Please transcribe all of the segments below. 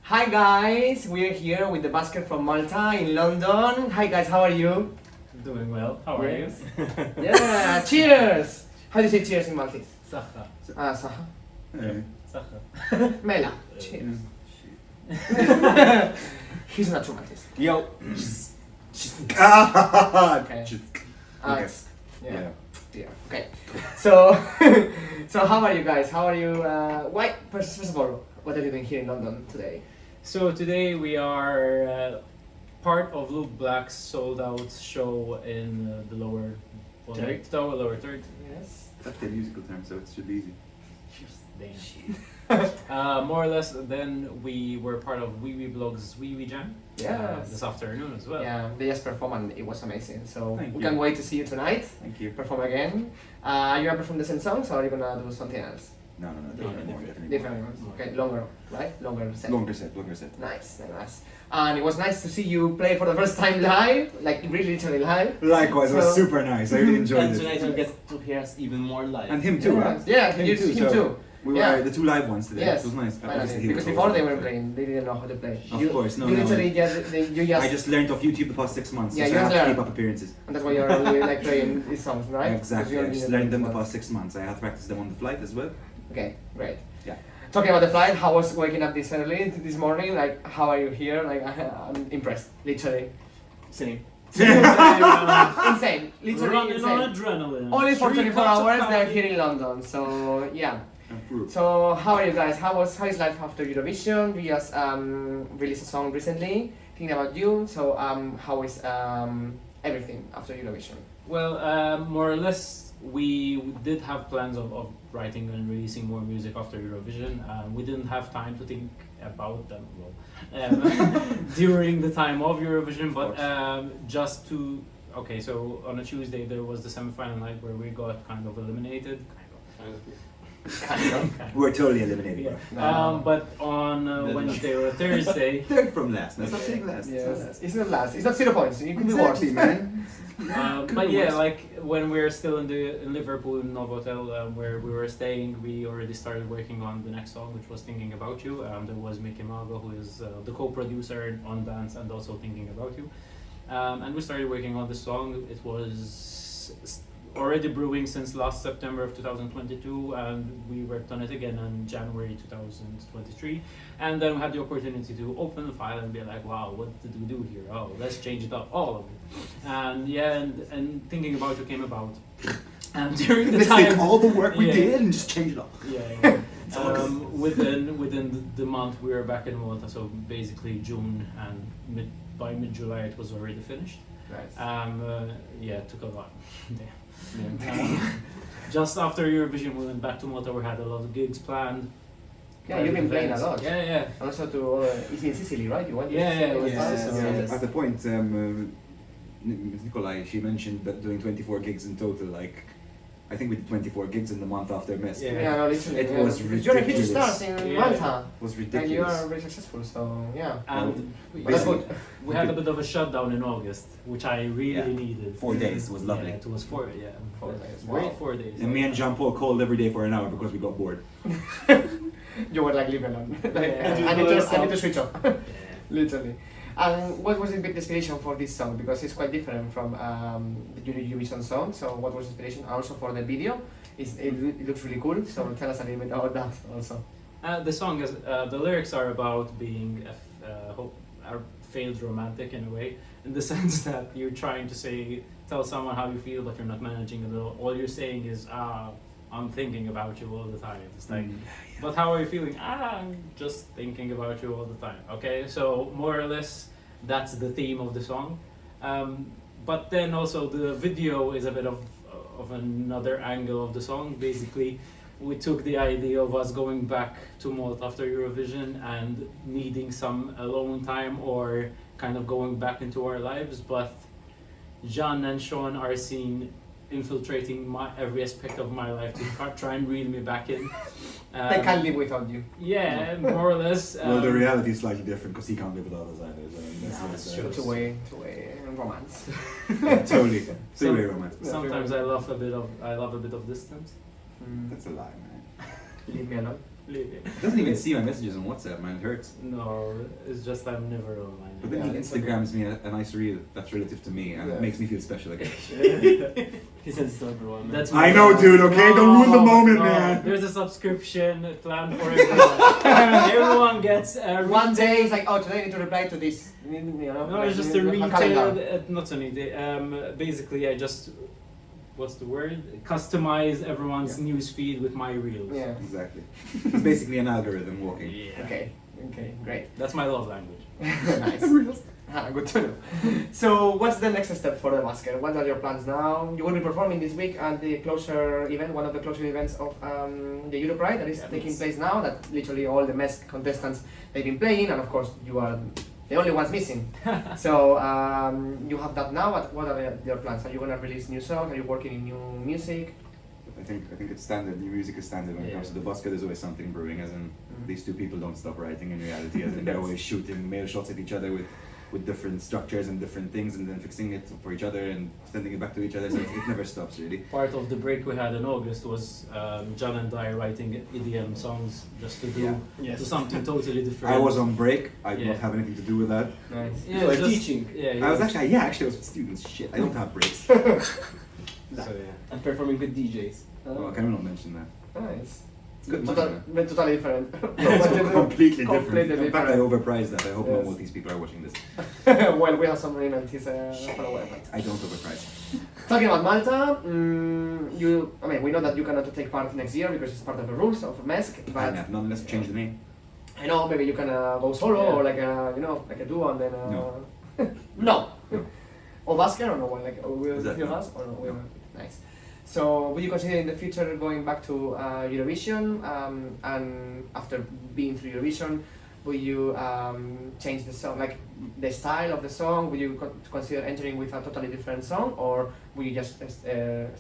Hi guys, we're here with the Busker from Malta in London. Hi guys, how are you? Doing well. How are Yes. you? Yeah, cheers! How do you say cheers in Maltese? Sacha. Saha. Sacha. Mela. Cheers. He's not true Maltese. Yo. Okay. Okay. It's- yeah. Yeah. Yeah. Okay. So, so how are you guys? How are you? Why? First of all, what are you doing here in London today? So today we are part of Luke Black's sold out show in the lower Third. tower, lower third. Yes. That's the musical term, so it should be easy. Damn. More or less, then we were part of Wee Blog's Wee Jam Yes. this afternoon as well. Yeah, they just performed and it was amazing. So Thank we you. can't wait to see you tonight. Thank you. Perform again. You gonna perform the same songs or are you gonna do something else? No, definitely more, definitely Different ones. Okay, longer, right? Longer set. more. Longer set. Nice, nice. And it was nice to see you play for the first time live, like really literally live. Likewise, it was So- super nice. I really enjoyed And it. tonight you'll get to hear us even more live. And him too, right? Yeah, him too. We were Yeah. the two live ones today. Yes. It was nice. Finally. Obviously, he Because was before also they weren't there. playing, they didn't know how to play. Of course, no, you no. literally you just I just learned off YouTube the past 6 months. Yeah, so you I have just to learned. keep up appearances. and that's why you're only like playing these songs, right? Exactly. Because I you're just doing learned them the ones. past 6 months. I had to practice them on the flight as well. Okay, great. Yeah. Talking about the flight, how was waking up this early this morning? Like, how are you here? Like, I'm impressed, literally. Same. Insane, literally Running insane. on adrenaline. Only for 24 3 cups of hours, they're coffee. here in London. So yeah. Approved. So how are you guys? How is life after Eurovision? We just released a song recently, thinking about you. So how is everything after Eurovision? Well, more or less, we did have plans of writing and releasing more music after Eurovision. We didn't have time to think about them during the time of Eurovision, but just to okay. So on a Tuesday there was the semi-final night where we got kind of eliminated. Kind of. We're totally eliminated, Yeah. bro. But on Wednesday or Thursday. Third from last. Let's not say last. Yes. It's not last. It's not 0 points. It could be worse. Exactly, man. But yeah, like when we were still in Liverpool in Novotel, where we were staying, we already started working on the next song, which was "Thinking About You." There was Mickey Mago, who is the co-producer on Dance and also "Thinking About You," and we started working on the song. It was already brewing since last September of 2022, and we worked on it again in January 2023. And then we had the opportunity to open the file and be like, wow, what did we do here? Oh, let's change it up, all of it. And yeah, and Thinking About You came about. And during the Let's time, take all the work we Yeah. did and just change it up. yeah. Within the month we were back in Malta, so basically June, and by mid-July it was already finished. Nice. Yeah, it took a lot. Just after Eurovision, we went back to Malta. We had a lot of gigs planned. Yeah, you've been playing a lot. Yeah, yeah. And also to it's in Sicily, right? You went to Yeah, Sicily yeah, with yeah, us? yeah. Yes. At the point, Ms. Nikolai, she mentioned that doing 24 gigs in total, like, I think we did 24 gigs in the month after Mess. Yeah. Yeah, no, literally. It yeah. was Because you're a huge ridiculous. star in Yeah. Malta. It was And you ridiculous. are very successful, so yeah. And But that's good. we had a bit of a shutdown in August, which I really Yeah. needed. 4 days was lovely. Yeah, it was 4 days. Wow. Great 4 days. And me and Jean Paul called every day for an hour because we got bored. You were like, leave me alone. Like, Yeah. I need to switch off. Literally. And what was the big inspiration for this song? Because it's quite different from the Eurovision song. So what was the inspiration also for the video? It looks really cool. So tell us a little bit about that also. The song is the lyrics are about being are failed romantic in a way, in the sense that you're trying to tell someone how you feel, but you're not managing it. All you're saying is, I'm thinking about you all the time. It's like, but how are you feeling? I'm just thinking about you all the time. Okay, so more or less, that's the theme of the song. But then also the video is a bit of another angle of the song. Basically, we took the idea of us going back to Malta after Eurovision and needing some alone time or kind of going back into our lives, but Jean and Sean are seen infiltrating every aspect of my life to try and reel me back in. They can't live without you. Yeah, more or less. Well, the reality is slightly different because he can't live without us either. So that's that's true. Two-way romance. Yeah, totally. Three-way romance. Sometimes I love a bit of distance. That's a lie, man. Leave me alone. It doesn't even see my messages on WhatsApp, man. It hurts. No, it's just I'm never online. But then Yeah, he it's Instagrams me a nice reel that's relative to me, and Yeah. it makes me feel special again. He sends to everyone. Man. That's I know, dude, okay? Don't ruin the moment, man. There's a subscription plan for everyone. Everyone gets a One day it's like, oh, today I need to reply to this. You know, No, like, it's just you a need retail. calendar. Not so neat. Basically, I just what's the word? Customize everyone's Yeah. news feed with my reels. Yeah. Exactly. It's basically an algorithm walking. Yeah. Okay. Okay. Great. That's my love language. Nice. Good to know. So, what's the next step for the Busker? What are your plans now? You will be performing this week at the closure event, one of the closure events of the Europride that is Yeah, taking it's- place now. That literally all the MESC contestants they've been playing, and of course you are the only ones missing. So you have that now. What are your plans? Are you gonna release new songs? Are you working in new music? I think it's standard. New music is standard when it Yeah. comes to the Busker. There's always something brewing, as in these two people don't stop writing in reality, as in they're always shooting mail shots at each other with different structures and different things, and then fixing it for each other and sending it back to each other. So it never stops really. Part of the break we had in August was John and I writing EDM songs just to do Yeah. Yes. to something totally different. I was on break. I did Yeah. not have anything to do with that. Nice. Yeah, You were just- teaching. Yeah, I was actually I was with students. Shit, I don't have breaks. So yeah. And performing with DJs. Well, can we not mention that? Nice. It's good Total, money, man. but totally different. It's completely different. Completely In fact, I different. overpriced that. I hope Yes. none of these people are watching this. Well, we have some agreement. He's far away. But. I don't overprice. Talking about Malta, we know that you cannot take part next year because it's part of the rules of MESC. But But nonetheless, change the name. I know maybe you can go solo Yeah. or like like a duo and then. No. No. No. Or Busker or no one like will Is that few of no? us or no? No. Nice. So, would you consider in the future going back to Eurovision? And after being through Eurovision, will you change the song, like the style of the song? Will you consider entering with a totally different song, or will you just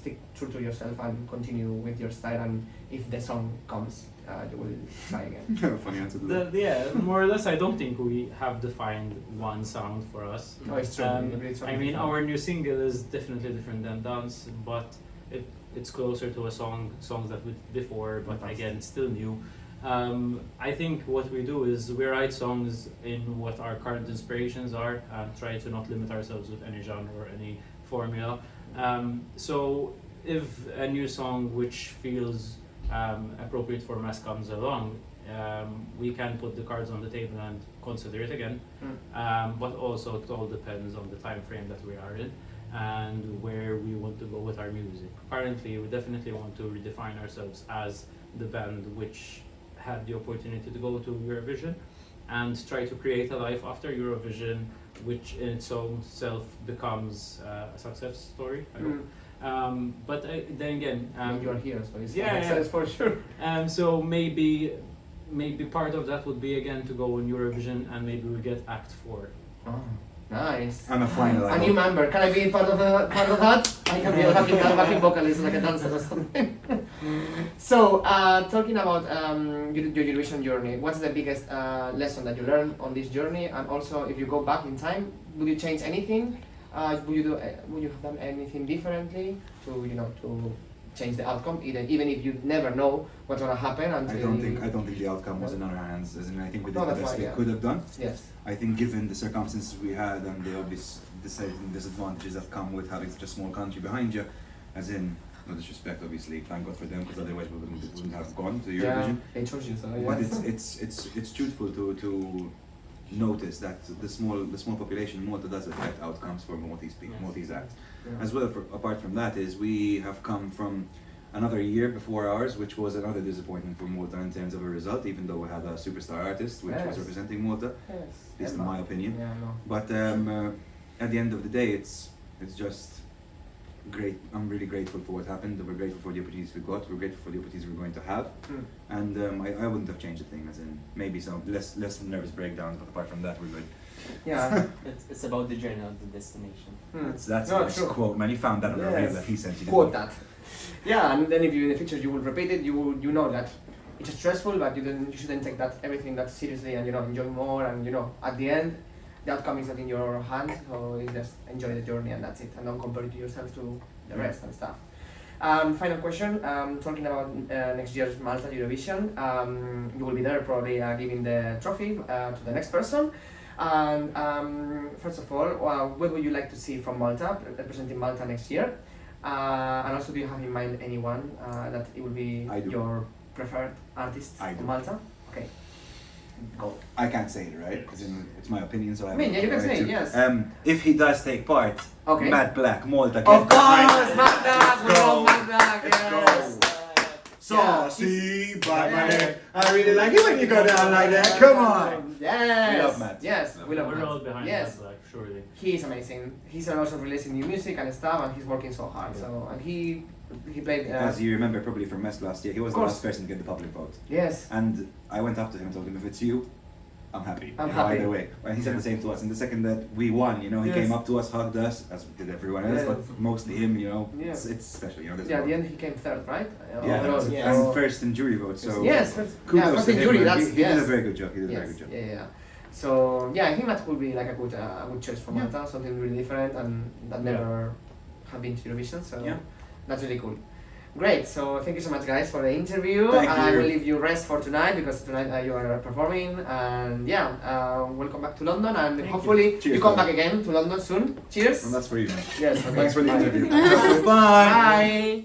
stick true to yourself and continue with your style? And if the song comes, you will try again. Funny answer to that. Yeah, more or less, I don't think we have defined one sound for us. No, it's true. It's I mean, our new single is definitely different than Dance, but it's closer to songs that we did before, but again, it's still new. I think what we do is we write songs in what our current inspirations are and try to not limit ourselves with any genre or any formula. So if a new song which feels appropriate for mass comes along, we can put the cards on the table and consider it again. But also it all depends on the time frame that we are in and where we want to go with our music. Currently, we definitely want to redefine ourselves as the band which had the opportunity to go to Eurovision and try to create a life after Eurovision, which in its own self becomes a success story, I hope. But then again, you are here, so it's yeah, success for sure. so maybe part of that would be again to go in Eurovision and maybe we get Act 4. Oh, nice. I'm a final. I A new hope. member. Can I be part of that? I can be a backing vocalist, like a dancer or something. So, talking about your Eurovision journey, what's the biggest lesson that you learned on this journey? And also, if you go back in time, would you change anything? Would you have done anything differently to change the outcome, even if you never know what's gonna happen until? I don't think the outcome was in our hands. As in, I think we did No, the that's best why, we yeah. could have done. Yes. I think given the circumstances we had and the obvious disadvantages that come with having such a small country behind you, as in, no disrespect obviously, thank God for them, because otherwise we wouldn't have gone to Eurovision. Yeah, they chose you, so yeah. But it's truthful to notice that the small population in Malta does affect outcomes for Maltese people, Yes. Maltese acts. Yeah. As well, apart from that, is we have come from another year before ours, which was another disappointment for Malta in terms of a result, even though we had a superstar artist, which was Yes. representing Malta, Yes. at least in my opinion. Yeah, I know. But at the end of the day, it's just great. I'm really grateful for what happened. We're grateful for the opportunities we got. We're grateful for the opportunities we're going to have. And I wouldn't have changed a thing, as in maybe some less nervous breakdowns, but apart from that, we're good. Yeah. It's about the journey, not the destination. That's No, a nice true. quote, man. He found that on a reel Yes. that he sent you. Quote that. Yeah, and then if you in the future you will repeat it, you know that it's stressful, but you shouldn't take everything that seriously, and enjoy more, and at the end the outcome is not in your hands, so you just enjoy the journey and that's it, and don't compare it to yourself to the rest and stuff. Final question. Talking about next year's Malta Eurovision, you will be there probably giving the trophy to the next person. And first of all, what would you like to see from Malta, representing Malta next year? And also, do you have in mind anyone that it will be I do. your preferred artist I from do. Malta? Okay, go. I can't say it, right? Because it's my opinion, so I mean, yeah, you can have the say it, right to. yes. If he does take part, Okay. Matt Black, Malta, get Of behind course, it. Magda, we Let's love go. Magda, Let's yes. go. Saucy by my Yeah. neck. I really like it when you go down like that. Come on. Yes. We love Matt. Yes, we love We're Matt. all behind Yes. that, like, surely. He is amazing. He's also releasing new music and stuff, and he's working so hard. Yeah. So, and he played. As you remember probably from Mess last year, he was Of the course. last person to get the public vote. Yes. And I went up to him and told him, if it's you, I'm happy. I'm You know, happy. Either way. And he said the same to us. And the second that we won, he Yes. came up to us, hugged us, as did everyone else, Yes. but mostly him, Yeah. it's special, there's Yeah, at more. the end he came third, right? Yeah, Overall. Yeah. and first in jury vote, so Yes, first, kudos yeah, first to in him, jury. man. That's he yes. did a very good job. He did a very Yes, good job. yeah. So yeah, I think that could be like a good choice for Yeah. Malta, something really different and that never have been to Eurovision. So Yeah. that's really cool. Great. So thank you so much, guys, for the interview. Thank I you. will leave you rest for tonight because tonight you are performing. And yeah, welcome back to London, and Thank hopefully Cheers, come man. back again to London soon. Cheers. And that's for you, man. Yes. Okay. Thanks for the Bye. interview. Bye. Bye.